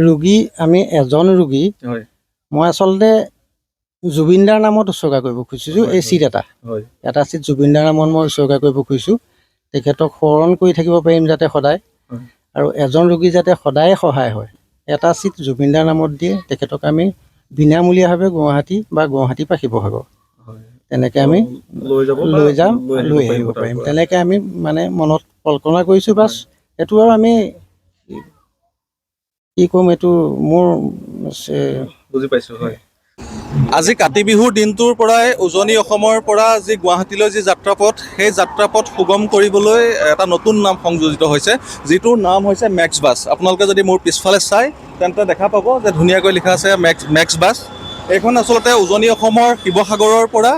ৰোগী আমি এজন ৰোগী হয় মই আচলতে জুবিনদাৰ নামত উৎসৰ্গা কৰিব খুজিছোঁ। এই চিট এটা চিট জুবিনদাৰ নামত মই উৎসৰ্গা কৰিব খুজিছোঁ। তেখেতক সোঁৱৰণ কৰি থাকিব পাৰিম যাতে সদায়, আৰু এজন ৰোগী যাতে সদায় সহায় হয়। এটা চিট জুবিনদাৰ নামত দিয়ে তেখেতক আমি বিনামূলীয়াভাৱে গুৱাহাটী বা গুৱাহাটীৰ পৰা শিৱসাগৰ তেনেকৈ আমি লৈ আহিব পাৰিম। তেনেকৈ আমি মানে মনত কল্পনা কৰিছোঁ। বাছ এইটো আৰু আমি কি ক'ম, এইটো মোৰ বুজি পাইছোঁ। হয়, আজি কাতি বিহুৰ দিনটোৰ পৰাই উজনি অসমৰ পৰা যি গুৱাহাটীলৈ যি যাত্ৰাপথ, সেই যাত্ৰাপথ সুগম কৰিবলৈ এটা নতুন নাম সংযোজিত হৈছে, যিটোৰ নাম হৈছে মেক্স বাছ। আপোনালোকে যদি মোৰ পিছফালে চাই তেন্তে দেখা পাব যে ধুনীয়াকৈ লিখা আছে মেক্স বাছ। এইখন আচলতে উজনি অসমৰ শিৱসাগৰৰ পৰা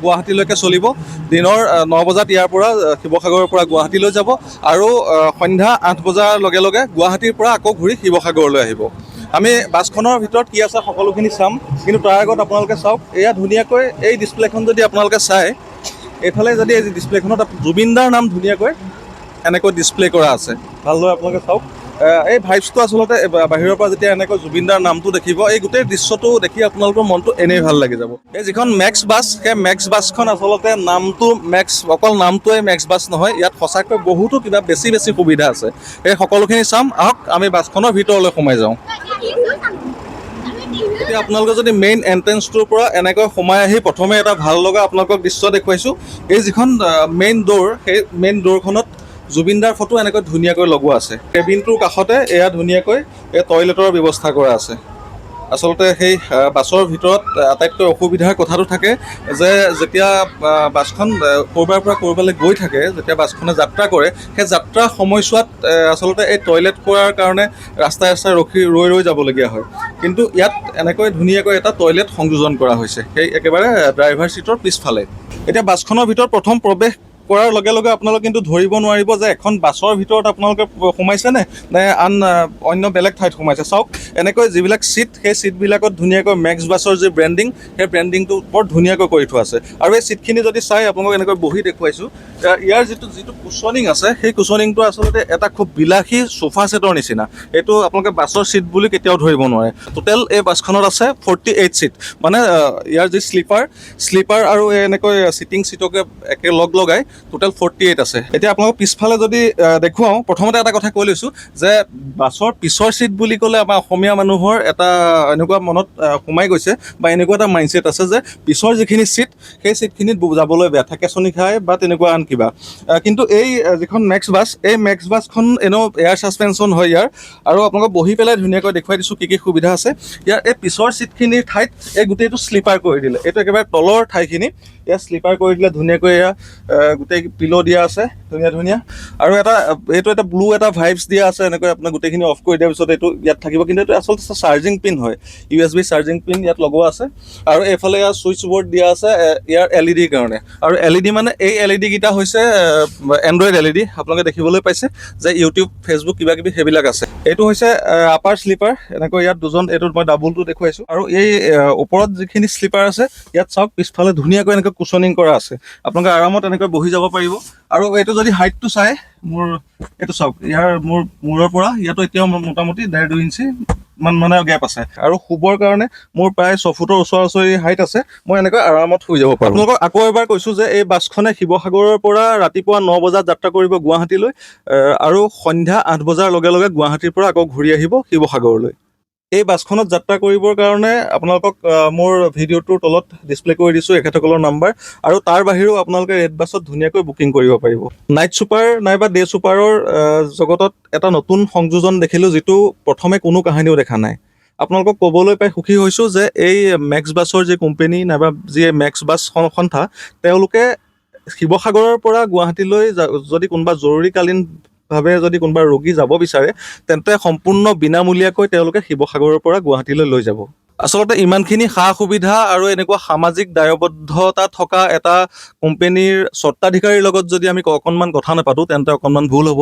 গুৱাহাটীলৈকে চলিব। দিনৰ 9 বজাত ইয়াৰ পৰা শিৱসাগৰৰ পৰা গুৱাহাটীলৈ যাব আৰু সন্ধ্যা 8 বজাৰ লগে লগে গুৱাহাটীৰ পৰা আকৌ ঘূৰি শিৱসাগৰলৈ আহিব। আমি বাছখনৰ ভিতৰত কি আছে সকলোখিনি চাম, কিন্তু তাৰ আগত আপোনালোকে চাওক, এয়া ধুনীয়াকৈ এই ডিছপ্লেখন যদি আপোনালোকে চায়, এইফালে যদি এই ডিছপ্লেখনত জুবিনদাৰ নাম ধুনীয়াকৈ এনেকৈ ডিছপ্লে কৰা আছে। ভালদৰে আপোনালোকে চাওক, এই ভাইবছটো আচলতে বাহিৰৰ পৰা যেতিয়া এনেকৈ জুবিনদাৰ নামটো দেখিব, এই গোটেই দৃশ্যটো দেখি আপোনালোকৰ মনটো এনেই ভাল লাগি যাব। এই যিখন মেক্স বাছ, সেই মেক্স বাছখন আচলতে নামটো মেক্স, অকল নামটোৱে মেক্স বাছ নহয়, ইয়াত সঁচাকৈ বহুতো কিবা বেছি সুবিধা আছে। এই সকলোখিনি চাম, আহক আমি বাছখনৰ ভিতৰলৈ সোমাই যাওঁ। এতিয়া আপোনালোকে যদি মেইন এণ্ট্ৰেঞ্চটোৰ পৰা এনেকৈ সোমাই আহি প্ৰথমে এটা ভাল লগা আপোনালোকক দৃশ্য দেখুৱাইছোঁ। এই যিখন মেইন ড'ৰ, সেই মেইন ড'ৰখনত জুবিনদাৰ ফটো এনেকৈ ধুনীয়াকৈ লগোৱা আছে। কেবিনটোৰ কাষতে এয়া ধুনীয়াকৈ এই টয়লেটৰ ব্যৱস্থা কৰা আছে। আচলতে সেই বাছৰ ভিতৰত আটাইতকৈ অসুবিধাৰ কথাটো থাকে যে যেতিয়া বাছখন ক'ৰবাৰ পৰা ক'ৰবালৈ গৈ থাকে, যেতিয়া বাছখনে যাত্ৰা কৰে, সেই যাত্ৰা সময়ছোৱাত আচলতে এই টয়লেট কৰাৰ কাৰণে ৰাস্তাই ৰৈ যাবলগীয়া হয়। কিন্তু ইয়াত এনেকৈ ধুনীয়াকৈ এটা টয়লেট সংযোজন কৰা হৈছে, সেই একেবাৰে ড্ৰাইভাৰ ছিটৰ পিছফালে। এতিয়া বাছখনৰ ভিতৰত প্ৰথম প্ৰৱেশ কৰাৰ লগে লগে আপোনালোকে কিন্তু ধৰিব নোৱাৰিব যে এখন বাছৰ ভিতৰত আপোনালোকে সোমাইছেনে নে অন্য বেলেগ ঠাইত সোমাইছে। চাওক, এনেকৈ যিবিলাক ছিট, সেই ছিটবিলাকত ধুনীয়াকৈ মেক্স বাছৰ যি ব্ৰেণ্ডিং, সেই ব্ৰেণ্ডিংটো বৰ ধুনীয়াকৈ কৰি থোৱা আছে। আৰু এই ছিটখিনি যদি চাই আপোনালোকক এনেকৈ বহি দেখুৱাইছোঁ, ইয়াৰ যিটো কুশ্বনিং আছে, সেই কুশ্বনিংটো আচলতে এটা খুব বিলাসী সোফা ছেটৰ নিচিনা। এইটো আপোনালোকে বাছৰ ছিট বুলি কেতিয়াও ধৰিব নোৱাৰে। টোটেল এই বাছখনত আছে 48 ছিট, মানে ইয়াৰ যি শ্লিপাৰ আৰু এনেকৈ ছিটিং ছিটকে একেলগ লগাই টোটেল 48 আছে। এতিয়া আপোনালোকক পিছফালে যদি দেখুৱাওঁ, প্ৰথমতে এটা কথা কৈ লৈছোঁ যে বাছৰ পিছৰ ছিট বুলি ক'লে আমাৰ অসমীয়া মানুহৰ এটা এনেকুৱা মনত সোমাই গৈছে বা এনেকুৱা এটা মাইণ্ডছেট আছে যে পিছৰ যিখিনি ছিট, সেই ছিটখিনিত যাবলৈ বেয়া, ঠেকেচনি খায় বা তেনেকুৱা আন কিবা। কিন্তু এই যিখন মেক্স বাছ, এই মেক্স বাছখন এনেও এয়াৰ ছাছপেনশ্যন হয় ইয়াৰ, আৰু আপোনালোকক বহি পেলাই ধুনীয়াকৈ দেখুৱাই দিছোঁ কি সুবিধা আছে। ইয়াৰ এই পিছৰ ছিটখিনিৰ ঠাইত এই গোটেইটো শ্লিপাৰ কৰি দিলে। এইটো একেবাৰে তলৰ ঠাইখিনি ইয়াত শ্লিপাৰ কৰি দিলে ধুনীয়াকৈ। এয়া গোটেই পিলো দিয়া আছে ধুনীয়া, আৰু এইটো এটা ব্লু এটা ভাইবছ দিয়া আছে। এনেকৈ আপোনাৰ গোটেইখিনি অফ কৰি দিয়াৰ পিছত এইটো ইয়াত থাকিব, কিন্তু এইটো আচলতে চাৰ্জিং পিন হয়, USB চাৰ্জিং পিন ইয়াত লগোৱা আছে। আৰু এইফালে ইয়াৰ ছুইচ বৰ্ড দিয়া আছে ইয়াৰ LED কাৰণে। আৰু LED মানে এই LED কেইটা হৈছে এণ্ড্ৰইড LED। আপোনালোকে দেখিবলৈ পাইছে যে ইউটিউব, ফেচবুক কিবাকিবি সেইবিলাক আছে। এইটো হৈছে আপাৰ শ্লিপাৰ, এনেকৈ ইয়াত দুজন, এইটোত মই ডাবুলটো দেখুৱাইছোঁ। আৰু এই ওপৰত যিখিনি শ্লিপাৰ আছে, ইয়াত চাওক পিছফালে ধুনীয়াকৈ এনেকৈ কুশ্বনিং কৰা আছে, আপোনালোকে আৰামত এনেকৈ বহি যাব পাৰিব। আৰু এইটো যদি হাইটটো চাই, এইটো চাওক, ইয়াৰ মূৰৰ পৰা ইয়াতো এতিয়াও মোটামুটি 1.5-2 ইঞ্চি মানে গেপ আছে। আৰু শুবৰ কাৰণে মোৰ প্ৰায় 6 ফুটৰ ওচৰা-ওচৰি হাইট আছে, মই এনেকৈ আৰামত শুই যাব পাৰোঁ। আপোনালোকক আকৌ এবাৰ কৈছোঁ যে এই বাছখনে শিৱসাগৰৰ পৰা ৰাতিপুৱা 9 বজাত যাত্ৰা কৰিব গুৱাহাটীলৈ, আৰু সন্ধ্যা 8 বজাৰ লগে লগে গুৱাহাটীৰ পৰা আকৌ ঘূৰি আহিব শিৱসাগৰলৈ। এই বাছখনত যাত্ৰা কৰিবৰ কাৰণে আপোনালোকক মোৰ ভিডিঅ'টোৰ তলত ডিছপ্লে কৰি দিছোঁ এখেতসকলৰ নাম্বাৰ, আৰু তাৰ বাহিৰেও আপোনালোকে ৰেড বাছত ধুনীয়াকৈ বুকিং কৰিব পাৰিব। নাইট ছুপাৰ নাইবা ডে ছুপাৰৰ জগতত এটা নতুন সংযোজন দেখিলোঁ, যিটো প্ৰথমে কোনো কাহিনীও দেখা নাই। আপোনালোকক ক'বলৈ পাই সুখী হৈছোঁ যে এই মেক্স বাছৰ যি কোম্পেনী নাইবা যি মেক্স বাছ সন্থা, তেওঁলোকে শিৱসাগৰৰ পৰা গুৱাহাটীলৈ যদি কোনোবা জৰুৰীকালীনভাৱে যদি কোনোবা ৰোগী যাব বিচাৰে, তেন্তে সম্পূৰ্ণ বিনামূলীয়াকৈ তেওঁলোকে শিৱসাগৰৰ পৰা গুৱাহাটীলৈ লৈ যাব। আচলতে ইমানখিনি সা সুবিধা আৰু এনেকুৱা সামাজিক দায়বদ্ধতা থকা এটা কোম্পেনীৰ স্বত্বাধিকাৰীৰ লগত যদি আমি অকণমান কথা নাপাতোঁ, তেন্তে অকণমান ভুল হ'ব।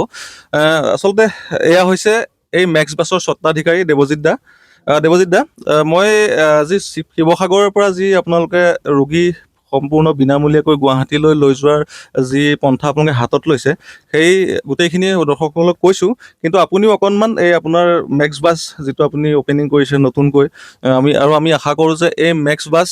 আচলতে এয়া হৈছে এই মেক্স বাছৰ স্বত্বাধিকাৰী দেৱজিৎ দা। মই আজি শিৱসাগৰৰ পৰা যি আপোনালোকে ৰোগী সম্পূৰ্ণ বিনামূলীয়াকৈ গুৱাহাটীলৈ লৈ যোৱাৰ যি পন্থা আপোনালোকে হাতত লৈছে সেই গোটেইখিনি দৰ্শকসকলক কৈছোঁ। কিন্তু আপুনিও অকণমান এই আপোনাৰ মেক্স বাছ যিটো আপুনি অ'পেনিং কৰিছে নতুনকৈ, আমি আশা কৰোঁ যে এই মেক্স বাছ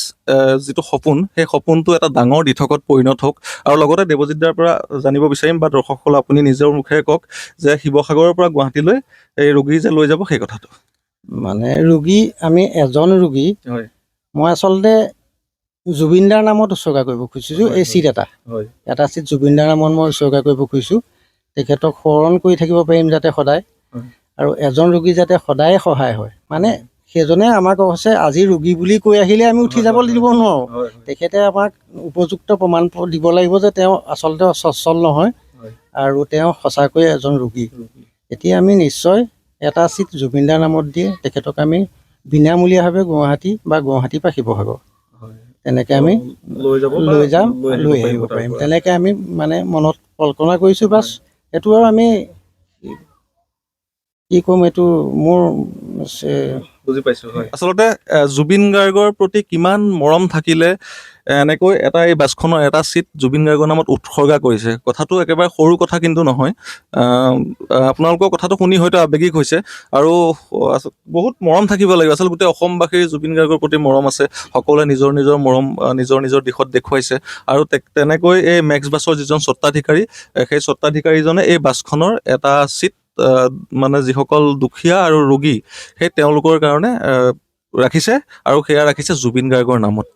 যিটো সপোন, সেই সপোনটো এটা ডাঙৰ দিঠকত পৰিণত হওক। আৰু লগতে দেৱজিৎ দাৰ পৰা জানিব বিচাৰিম বা দৰ্শকসকল আপুনি নিজৰ মুখেৰে কওক যে শিৱসাগৰৰ পৰা গুৱাহাটীলৈ এই ৰোগী যে লৈ যাব সেই কথাটো। মানে ৰোগী, আমি এজন ৰোগী, হয় মই আচলতে জুবিনদাৰ নামত উৎসৰ্গা কৰিব খুজিছোঁ এই চিট এটা। হয় এটা চিট জুবিনদাৰ নামত মই উৎসৰ্গা কৰিব খুজিছোঁ। তেখেতক সোঁৱৰণ কৰি থাকিব পাৰিম যাতে সদায়, আৰু এজন ৰোগী যাতে সদায় সহায় হয়। মানে সেইজনে আমাক অৱশ্যে আজি ৰোগী বুলি কৈ আহিলে আমি উঠি যাব দিব নোৱাৰোঁ। তেখেতে আমাক উপযুক্ত প্ৰমাণ দিব লাগিব যে তেওঁ আচলতে অচল নহয় আৰু তেওঁ সঁচাকৈয়ে এজন ৰোগী। এতিয়া আমি নিশ্চয় এটা চিট জুবিনদাৰ নামত দিয়ে তেখেতক আমি বিনামূলীয়াভাৱে গুৱাহাটী বা গুৱাহাটীৰ পৰা শিৱসাগৰ তেনেকৈ আমি লৈ যাম, লৈ আহিব পাৰিম। তেনেকৈ আমি মানে মনত কল্পনা কৰিছোঁ। বাছ এইটো আৰু আমি কি ক'ম, এইটো মোৰ বুজি পাইছোঁ। হয়, আচলতে জুবিন গাৰ্গৰ প্ৰতি কিমান মৰম থাকিলে এনেকৈ এই বাছখনৰ এটা চিট জুবিন গাৰ্গৰ নামত উৎসৰ্গা কৰিছে। কথাটো একেবাৰে সৰু কথা কিন্তু নহয়। আপোনালোকৰ কথাটো শুনি হয়তো আৱেগিক হৈছে, আৰু বহুত মৰম থাকিব লাগিব। আচলতে গোটেই অসমবাসীৰ জুবিন গাৰ্গৰ প্ৰতি মৰম আছে। সকলোৱে নিজৰ নিজৰ মৰম নিজৰ নিজৰ দিশত দেখুৱাইছে, আৰু তেনেকৈ এই মেক্স বাছৰ যিজন স্বত্বাধিকাৰী, সেই স্বত্বাধিকাৰীজনে এই বাছখনৰ এটা চিট মানে যিসকল দুখীয়া আৰু ৰোগী সেই তেওঁলোকৰ কাৰণে ৰাখিছে, আৰু সেয়া ৰাখিছে জুবিন গাৰ্গৰ নামত।